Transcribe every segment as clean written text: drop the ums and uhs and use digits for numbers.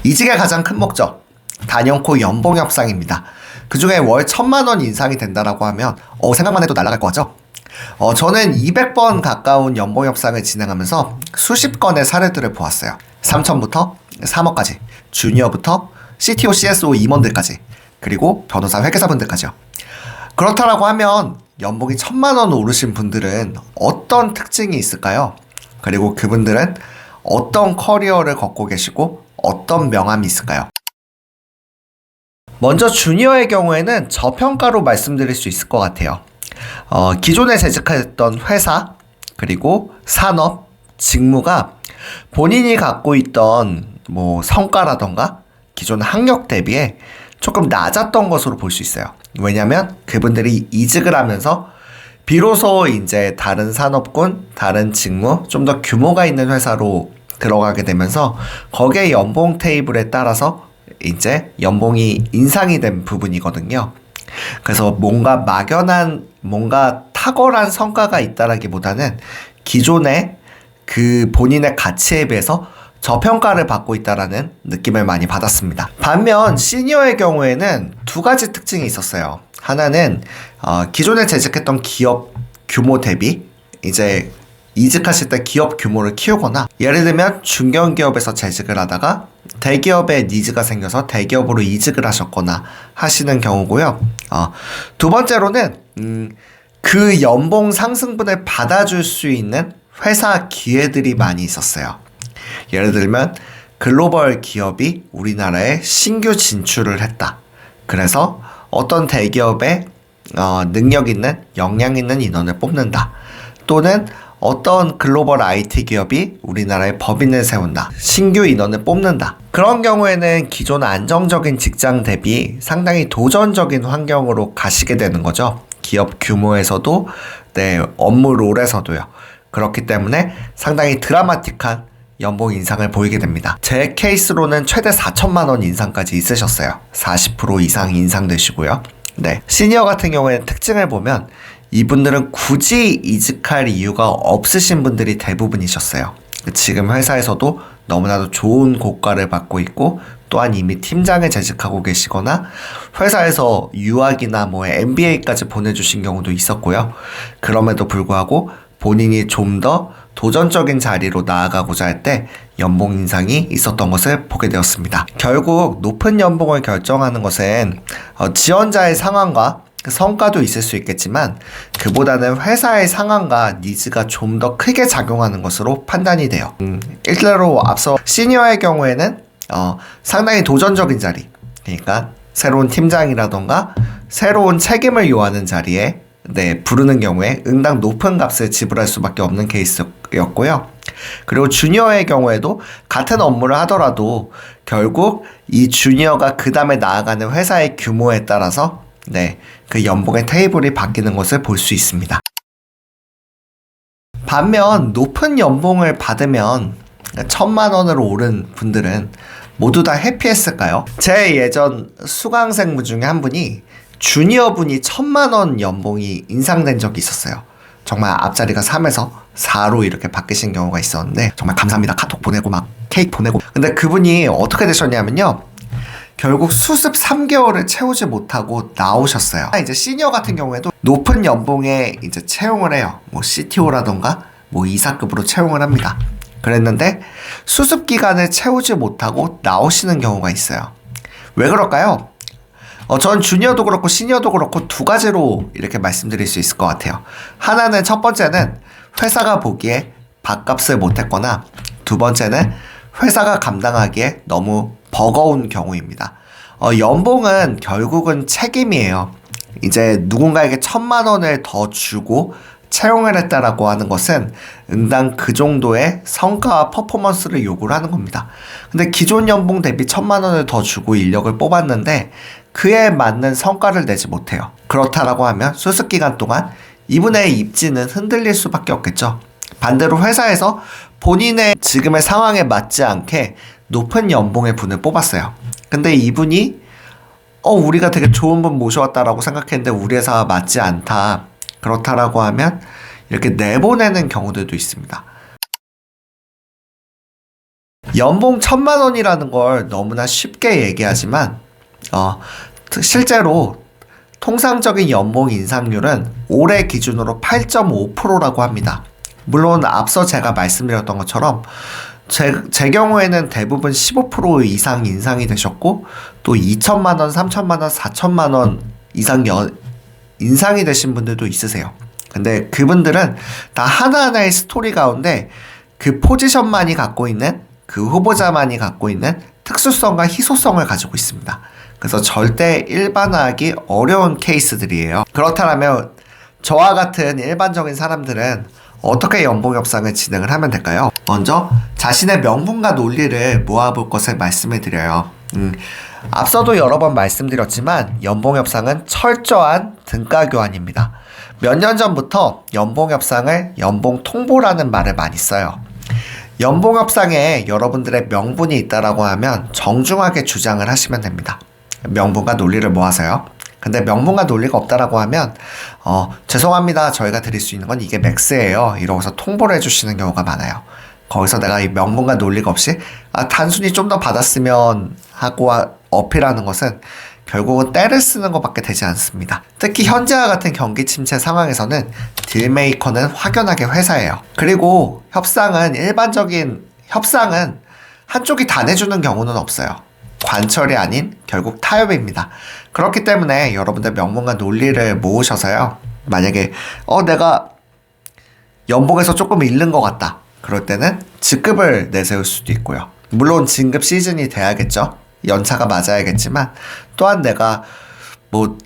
이직의 가장 큰 목적, 단연코 연봉 협상입니다. 그 중에 월 1,000만 원 인상이 된다라고 하면 생각만 해도 날아갈 것 같죠? 저는 200번 가까운 연봉 협상을 진행하면서 수십 건의 사례들을 보았어요. 3천부터 3억까지, 주니어부터 CTO, CSO 임원들까지, 그리고 변호사 회계사분들까지요. 그렇다라고 하면 연봉이 1,000만 원 오르신 분들은 어떤 특징이 있을까요? 그리고 그분들은 어떤 커리어를 걷고 계시고 어떤 명함이 있을까요? 먼저 주니어의 경우에는 저평가로 말씀드릴 수 있을 것 같아요. 기존에 재직했던 회사, 그리고 산업, 직무가 본인이 갖고 있던 성과라던가 기존 학력 대비에 조금 낮았던 것으로 볼 수 있어요. 왜냐면 그분들이 이직을 하면서 비로소 이제 다른 산업군, 다른 직무, 좀 더 규모가 있는 회사로 들어가게 되면서 거기에 연봉 테이블에 따라서 이제 연봉이 인상이 된 부분이거든요. 그래서 뭔가 막연한, 뭔가 탁월한 성과가 있다라기보다는 기존의 그 본인의 가치에 비해서 저평가를 받고 있다라는 느낌을 많이 받았습니다. 반면 시니어의 경우에는 두 가지 특징이 있었어요. 하나는 기존에 재직했던 기업 규모 대비 이제 이직하실 때 기업 규모를 키우거나, 예를 들면 중견기업에서 재직을 하다가 대기업에 니즈가 생겨서 대기업으로 이직을 하셨거나 하시는 경우고요. 두 번째로는 그 연봉 상승분을 받아줄 수 있는 회사 기회들이 많이 있었어요. 예를 들면 글로벌 기업이 우리나라에 신규 진출을 했다. 그래서 어떤 대기업에 능력 있는, 역량 있는 인원을 뽑는다. 또는 어떤 글로벌 IT 기업이 우리나라에 법인을 세운다. 신규 인원을 뽑는다. 그런 경우에는 기존 안정적인 직장 대비 상당히 도전적인 환경으로 가시게 되는 거죠. 기업 규모에서도, 업무 롤에서도요. 그렇기 때문에 상당히 드라마틱한 연봉 인상을 보이게 됩니다. 제 케이스로는 최대 4천만 원 인상까지 있으셨어요. 40% 이상 인상되시고요. 시니어 같은 경우에는 특징을 보면 이분들은 굳이 이직할 이유가 없으신 분들이 대부분이셨어요. 지금 회사에서도 너무나도 좋은 고가를 받고 있고, 또한 이미 팀장에 재직하고 계시거나 회사에서 유학이나 MBA까지 보내주신 경우도 있었고요. 그럼에도 불구하고 본인이 좀 더 도전적인 자리로 나아가고자 할 때 연봉 인상이 있었던 것을 보게 되었습니다. 결국 높은 연봉을 결정하는 것은 지원자의 상황과 성과도 있을 수 있겠지만, 그보다는 회사의 상황과 니즈가 좀 더 크게 작용하는 것으로 판단이 돼요. 일례로 앞서 시니어의 경우에는 상당히 도전적인 자리, 그러니까 새로운 팀장이라던가 새로운 책임을 요하는 자리에 부르는 경우에 응당 높은 값을 지불할 수밖에 없는 케이스였고요. 그리고 주니어의 경우에도 같은 업무를 하더라도 결국 이 주니어가 그 다음에 나아가는 회사의 규모에 따라서 그 연봉의 테이블이 바뀌는 것을 볼 수 있습니다. 반면 높은 연봉을 받으면 1,000만 원으로 오른 분들은 모두 다 해피했을까요? 제 예전 수강생 중에 한 분이 주니어 분이 1,000만 원 연봉이 인상된 적이 있었어요. 정말 앞자리가 3에서 4로 이렇게 바뀌신 경우가 있었는데, 정말 감사합니다 카톡 보내고 막 케이크 보내고. 근데 그분이 어떻게 되셨냐면요, 결국 수습 3개월을 채우지 못하고 나오셨어요. 이제 시니어 같은 경우에도 높은 연봉에 이제 채용을 해요. CTO라던가 이사급으로 채용을 합니다. 그랬는데 수습 기간을 채우지 못하고 나오시는 경우가 있어요. 왜 그럴까요? 전 주니어도 그렇고 시니어도 그렇고 두 가지로 이렇게 말씀드릴 수 있을 것 같아요. 하나는, 첫 번째는 회사가 보기에 밥값을 못했거나, 두 번째는 회사가 감당하기에 너무 버거운 경우입니다. 연봉은 결국은 책임이에요. 이제 누군가에게 1,000만 원을 더 주고 채용을 했다라고 하는 것은 응당 그 정도의 성과와 퍼포먼스를 요구를 하는 겁니다. 근데 기존 연봉 대비 1,000만 원을 더 주고 인력을 뽑았는데 그에 맞는 성과를 내지 못해요. 그렇다라고 하면 수습 기간 동안 이분의 입지는 흔들릴 수밖에 없겠죠. 반대로 회사에서 본인의 지금의 상황에 맞지 않게 높은 연봉의 분을 뽑았어요. 근데 이분이 우리가 되게 좋은 분 모셔왔다라고 생각했는데 우리 회사와 맞지 않다. 그렇다라고 하면 이렇게 내보내는 경우들도 있습니다. 연봉 1,000만 원이라는 걸 너무나 쉽게 얘기하지만 실제로 통상적인 연봉 인상률은 올해 기준으로 8.5%라고 합니다. 물론 앞서 제가 말씀드렸던 것처럼 제 경우에는 대부분 15% 이상 인상이 되셨고 또 2천만 원, 3천만 원, 4천만 원 이상 인상이 되신 분들도 있으세요. 근데 그분들은 다 하나하나의 스토리 가운데 그 포지션만이 갖고 있는 그 후보자만이 갖고 있는 특수성과 희소성을 가지고 있습니다. 그래서 절대 일반화하기 어려운 케이스들이에요. 그렇다면 저와 같은 일반적인 사람들은 어떻게 연봉 협상을 진행을 하면 될까요? 먼저 자신의 명분과 논리를 모아볼 것을 말씀을 드려요. 앞서도 여러 번 말씀드렸지만 연봉 협상은 철저한 등가 교환입니다. 몇 년 전부터 연봉 협상을 연봉 통보라는 말을 많이 써요. 연봉 협상에 여러분들의 명분이 있다라고 하면 정중하게 주장을 하시면 됩니다. 명분과 논리를 모아서요. 근데 명분과 논리가 없다라고 하면 죄송합니다. 저희가 드릴 수 있는 건 이게 맥스예요. 이러고서 통보를 해주시는 경우가 많아요. 거기서 내가 이 명분과 논리가 없이 단순히 좀 더 받았으면 하고 어필하는 것은 결국은 때를 쓰는 것밖에 되지 않습니다. 특히 현재와 같은 경기 침체 상황에서는 딜메이커는 확연하게 회사예요. 그리고 일반적인 협상은 한쪽이 다 내주는 경우는 없어요. 관철이 아닌 결국 타협입니다. 그렇기 때문에 여러분들 명분과 논리를 모으셔서요. 만약에 내가 연봉에서 조금 잃는 것 같다. 그럴 때는 직급을 내세울 수도 있고요. 물론 진급 시즌이 돼야겠죠. 연차가 맞아야겠지만 또한 내가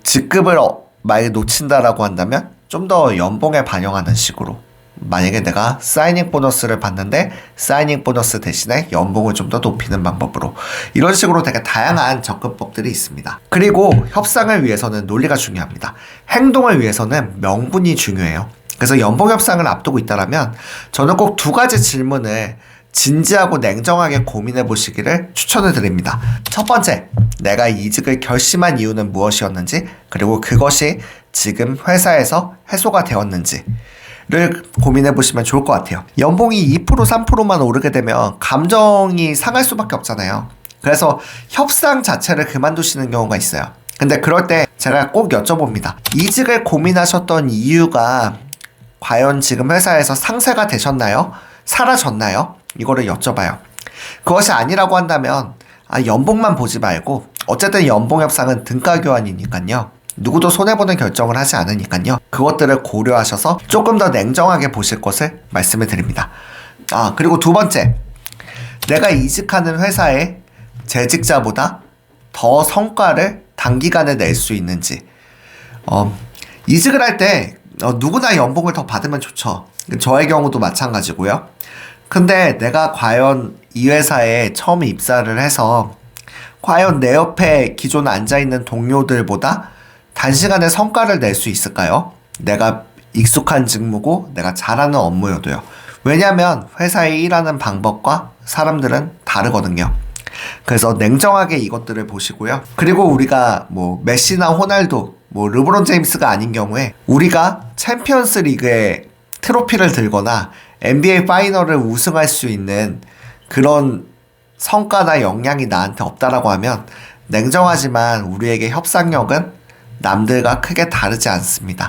직급을 만약에 놓친다라고 한다면 좀 더 연봉에 반영하는 식으로 만약에 내가 사이닝 보너스를 받는데 사이닝 보너스 대신에 연봉을 좀 더 높이는 방법으로 이런 식으로 되게 다양한 접근법들이 있습니다. 그리고 협상을 위해서는 논리가 중요합니다. 행동을 위해서는 명분이 중요해요. 그래서 연봉 협상을 앞두고 있다면 저는 꼭 두 가지 질문을 진지하고 냉정하게 고민해 보시기를 추천을 드립니다. 첫 번째, 내가 이직을 결심한 이유는 무엇이었는지, 그리고 그것이 지금 회사에서 해소가 되었는지를 고민해 보시면 좋을 것 같아요. 연봉이 2%, 3%만 오르게 되면 감정이 상할 수밖에 없잖아요. 그래서 협상 자체를 그만두시는 경우가 있어요. 근데 그럴 때 제가 꼭 여쭤봅니다. 이직을 고민하셨던 이유가 과연 지금 회사에서 상쇄가 되셨나요? 사라졌나요? 이거를 여쭤봐요. 그것이 아니라고 한다면 연봉만 보지 말고 어쨌든 연봉 협상은 등가 교환이니까요. 누구도 손해보는 결정을 하지 않으니까요. 그것들을 고려하셔서 조금 더 냉정하게 보실 것을 말씀을 드립니다. 그리고 두 번째, 내가 이직하는 회사에 재직자보다 더 성과를 단기간에 낼 수 있는지. 이직을 할 때 누구나 연봉을 더 받으면 좋죠. 저의 경우도 마찬가지고요. 근데 내가 과연 이 회사에 처음 입사를 해서 과연 내 옆에 기존 앉아있는 동료들보다 단시간에 성과를 낼 수 있을까요? 내가 익숙한 직무고 내가 잘하는 업무여도요. 왜냐하면 회사에 일하는 방법과 사람들은 다르거든요. 그래서 냉정하게 이것들을 보시고요. 그리고 우리가 메시나 호날두, 르브론 제임스가 아닌 경우에 우리가 챔피언스 리그에 트로피를 들거나 NBA 파이널을 우승할 수 있는 그런 성과나 역량이 나한테 없다라고 하면 냉정하지만 우리에게 협상력은 남들과 크게 다르지 않습니다.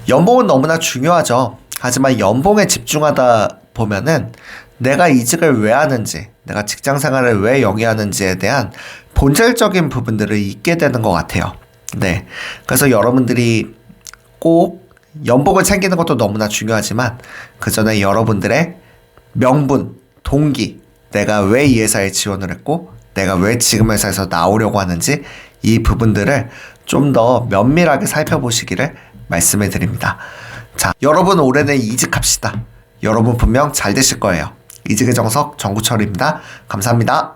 연봉은 너무나 중요하죠. 하지만 연봉에 집중하다 보면은 내가 이직을 왜 하는지, 내가 직장 생활을 왜 여기 하는지에 대한 본질적인 부분들을 잊게 되는 것 같아요. 네. 그래서 여러분들이 꼭 연봉을 챙기는 것도 너무나 중요하지만 그 전에 여러분들의 명분, 동기, 내가 왜 이 회사에 지원을 했고 내가 왜 지금 회사에서 나오려고 하는지 이 부분들을 좀 더 면밀하게 살펴보시기를 말씀을 드립니다. 자, 여러분 올해는 이직합시다. 여러분 분명 잘 되실 거예요. 이직의 정석 정구철입니다. 감사합니다.